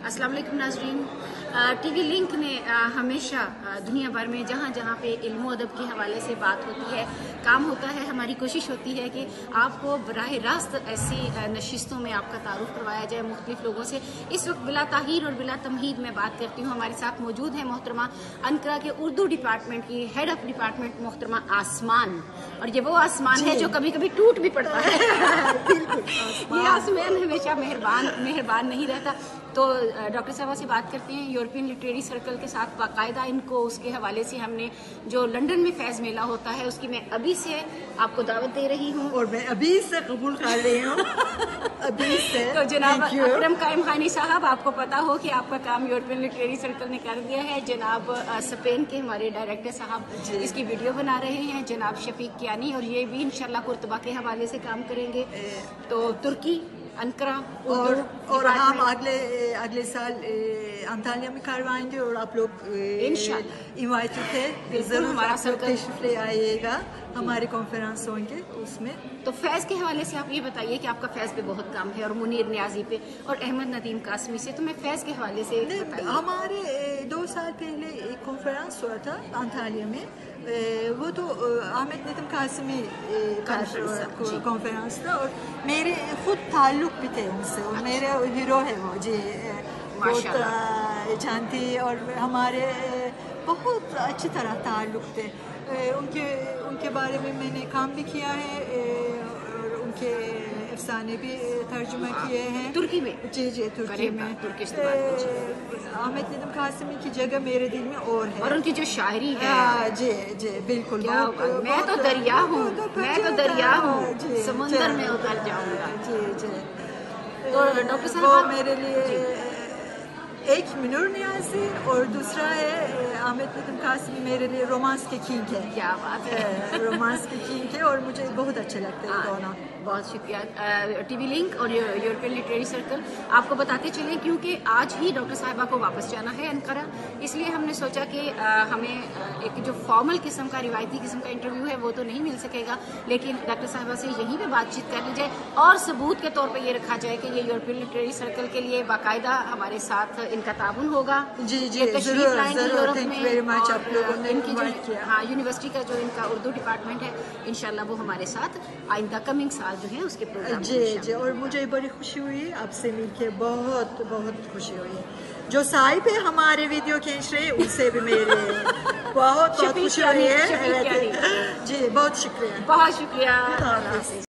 अस्सलाम वालेकुम नाज़रीन। टीवी लिंक ने हमेशा दुनिया भर में जहाँ जहाँ पे इल्म व अदब के हवाले से बात होती है, काम होता है, हमारी कोशिश होती है कि आपको बराह रास्त ऐसी नशिस्तों में आपका तारुफ करवाया जाए मुख्तलिफ लोगों से। इस वक्त बिला ताहीर और बिला तमहीद में बात करती हूँ। हमारे साथ मौजूद है मोहतरमा अनकरा के उर्दू डिपार्टमेंट की हेड ऑफ डिपार्टमेंट मोहतरमा आसमान, और ये वो आसमान है जो कभी कभी टूट भी पड़ता है। ये आसमान हमेशा मेहरबान नहीं रहता। तो डॉक्टर साहबा से बात करते हैं। यूरोपियन लिटरेरी सर्कल के साथ बाकायदा इनको उसके हवाले से हमने जो लंदन में फैज़ मेला होता है उसकी मैं अभी से आपको दावत दे रही हूँ, और मैं अभी से कबूल कर रही हूँ अभी से। तो जनाब अकरम कायम खानी साहब, आपको पता हो कि आपका काम यूरोपियन लिटरेरी सर्कल ने कर दिया है। जनाब स्पेन के हमारे डायरेक्टर साहब इसकी वीडियो बना रहे हैं, जनाब शफीक कियानी, और ये भी इंशाल्लाह कुर्तबा के हवाले से काम करेंगे। तो तुर्की अनकरा और हम अगले साल अंतालिया में करवाएंगे, और आप लोग इनवाइटेड थे, जरूर हमारा तशरीफ ले आइएगा। हमारे कॉन्फ्रेंस होंगे उसमें। तो फैज़ के हवाले से आप ये बताइए कि आपका फैज़ पे बहुत काम है, और मुनीर न्याजी पे और अहमद नदीम कासमी से। तो मैं फैज़ के हवाले से हमारे 2 साल पहले एक कॉन्फ्रेंस हुआ था अंतालिया में, वो तो अहमद नदीम कासमी कॉन्फ्रेंस था, और मेरे खुद ताल्लुक भी थे उनसे, और मेरे हीरो है वो जी, बहुत जानती, और हमारे बहुत अच्छी तरह ताल्लुक थे। उनके बारे में मैंने काम भी किया है, और उनके अफसाने भी तर्जुमा किए हैं तुर्की में। जी तुर्की में। अहमद नदीम कासमी की जगह मेरे दिल में और है, और उनकी जो शायरी है जी बिल्कुल। मैं तो दरिया हूँ, समुंदर में उतर जाऊंगा। जी तो डॉक्टर साहब मेरे लिए एक मुनीर न्याजी और दूसरा है अहमद नदीम कासमी, मेरे लिए रोमांस के किंग है। क्या बात है, रोमांस के किंग है, और मुझे बहुत अच्छे लगते हैं दोनों। बहुत शुक्रिया टीवी लिंक और यूरोपियन लिटरेरी सर्कल। आपको बताते चलें क्योंकि आज ही डॉक्टर साहिबा को वापस जाना है अनकरा, इसलिए हमने सोचा कि हमें एक जो फॉर्मल किस्म का रिवायती किस्म का इंटरव्यू है वो तो नहीं मिल सकेगा, लेकिन डॉक्टर साहिबा से यहीं पे बातचीत कर ली जाए और सबूत के तौर पर ये रखा जाए कि ये यूरोपियन लिटरेरी सर्कल के लिए बाकायदा हमारे साथ इनका ताबुन होगा। जी जरूर, थैंक यू वेरी मच। आप लोगों ने इनकी यूनिवर्सिटी का जो इनका उर्दू डिपार्टमेंट है, इंशाल्लाह वो हमारे साथ आइंदा कमिंग साल जो है उसके प्रोग्राम। जी और मुझे बड़ी खुशी हुई आपसे मिलके, बहुत खुशी हुई। जो साहिब है हमारे वीडियो खींच रहे उनसे भी मेरे बहुत खुशी हुई है जी। बहुत शुक्रिया।